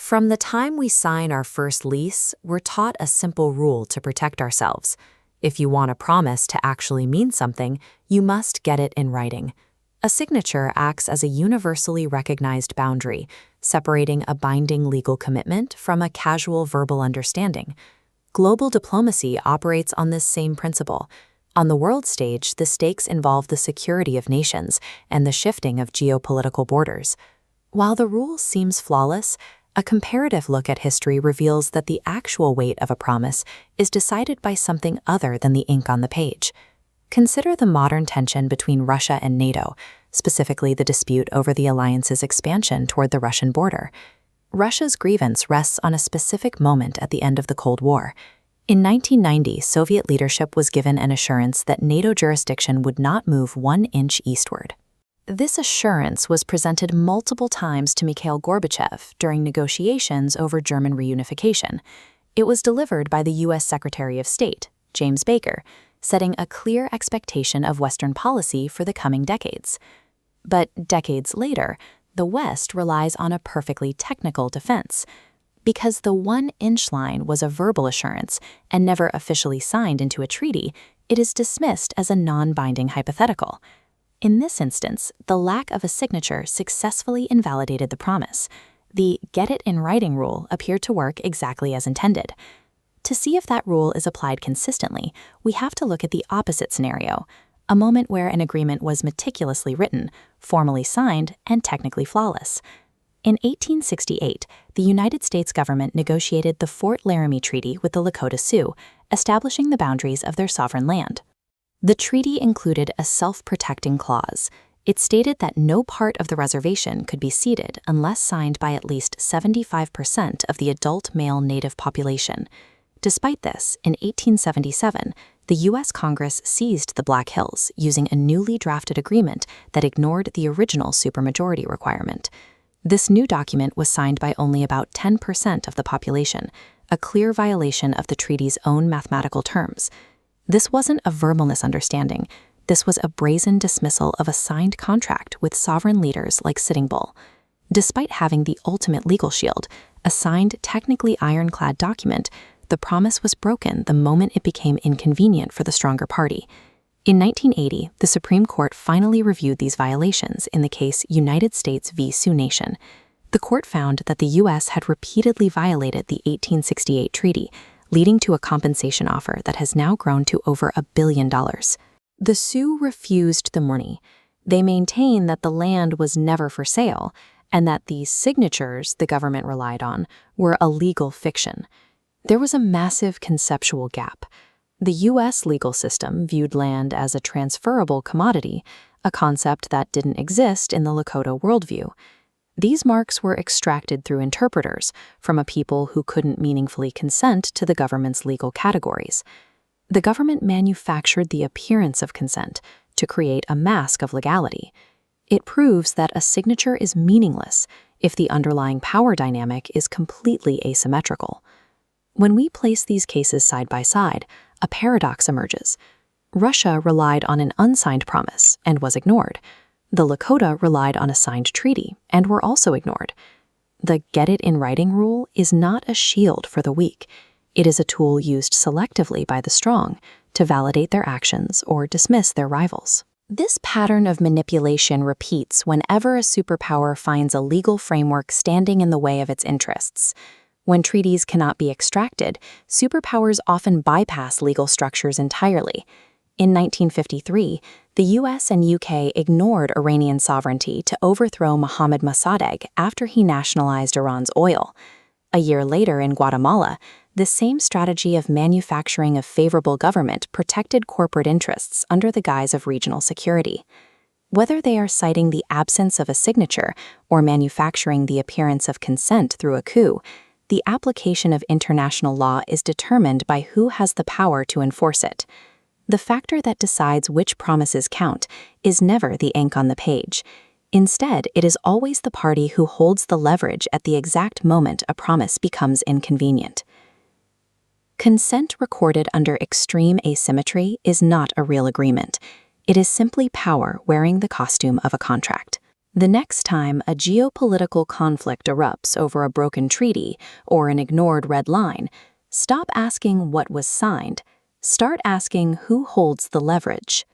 From the time we sign our first lease, we're taught a simple rule to protect ourselves. If you want a promise to actually mean something, you must get it in writing. A signature acts as a universally recognized boundary, separating a binding legal commitment from a casual verbal understanding. Global diplomacy operates on this same principle. On the world stage, the stakes involve the security of nations and the shifting of geopolitical borders. While the rule seems flawless, a comparative look at history reveals that the actual weight of a promise is decided by something other than the ink on the page. Consider the modern tension between Russia and NATO, specifically the dispute over the alliance's expansion toward the Russian border. Russia's grievance rests on a specific moment at the end of the Cold War. In 1990, Soviet leadership was given an assurance that NATO jurisdiction would not move 1 inch eastward. This assurance was presented multiple times to Mikhail Gorbachev during negotiations over German reunification. It was delivered by the U.S. Secretary of State, James Baker, setting a clear expectation of Western policy for the coming decades. But decades later, the West relies on a perfectly technical defense. Because the 1 inch line was a verbal assurance and never officially signed into a treaty, it is dismissed as a non-binding hypothetical. In this instance, the lack of a signature successfully invalidated the promise. The get it in writing rule appeared to work exactly as intended. To see if that rule is applied consistently, we have to look at the opposite scenario, a moment where an agreement was meticulously written, formally signed, and technically flawless. In 1868, the United States government negotiated the Fort Laramie Treaty with the Lakota Sioux, establishing the boundaries of their sovereign land. The treaty included a self-protecting clause. It stated that no part of the reservation could be ceded unless signed by at least 75% of the adult male Native population. Despite this, in 1877, the U.S. Congress seized the Black Hills using a newly drafted agreement that ignored the original supermajority requirement. This new document was signed by only about 10% of the population, a clear violation of the treaty's own mathematical terms. This wasn't a verbal misunderstanding. This was a brazen dismissal of a signed contract with sovereign leaders like Sitting Bull. Despite having the ultimate legal shield, a signed, technically ironclad document, the promise was broken the moment it became inconvenient for the stronger party. In 1980, the Supreme Court finally reviewed these violations in the case United States v. Sioux Nation. The court found that the U.S. had repeatedly violated the 1868 treaty, leading to a compensation offer that has now grown to over $1 billion. The Sioux refused the money. They maintain that the land was never for sale and that the signatures the government relied on were a legal fiction. There was a massive conceptual gap. The U.S. legal system viewed land as a transferable commodity, a concept that didn't exist in the Lakota worldview. These marks were extracted through interpreters from a people who couldn't meaningfully consent to the government's legal categories. The government manufactured the appearance of consent to create a mask of legality. It proves that a signature is meaningless if the underlying power dynamic is completely asymmetrical. When we place these cases side by side, a paradox emerges. Russia relied on an unsigned promise and was ignored. The Lakota relied on a signed treaty and were also ignored. The get it in writing rule is not a shield for the weak. It is a tool used selectively by the strong to validate their actions or dismiss their rivals. This pattern of manipulation repeats whenever a superpower finds a legal framework standing in the way of its interests. When treaties cannot be extracted, superpowers often bypass legal structures entirely. In 1953, the US and UK ignored Iranian sovereignty to overthrow Mohammad Mossadegh after he nationalized Iran's oil. A year later in Guatemala, the same strategy of manufacturing a favorable government protected corporate interests under the guise of regional security. Whether they are citing the absence of a signature or manufacturing the appearance of consent through a coup, the application of international law is determined by who has the power to enforce it. The factor that decides which promises count is never the ink on the page. Instead, it is always the party who holds the leverage at the exact moment a promise becomes inconvenient. Consent recorded under extreme asymmetry is not a real agreement. It is simply power wearing the costume of a contract. The next time a geopolitical conflict erupts over a broken treaty or an ignored red line, stop asking what was signed. Start asking who holds the leverage.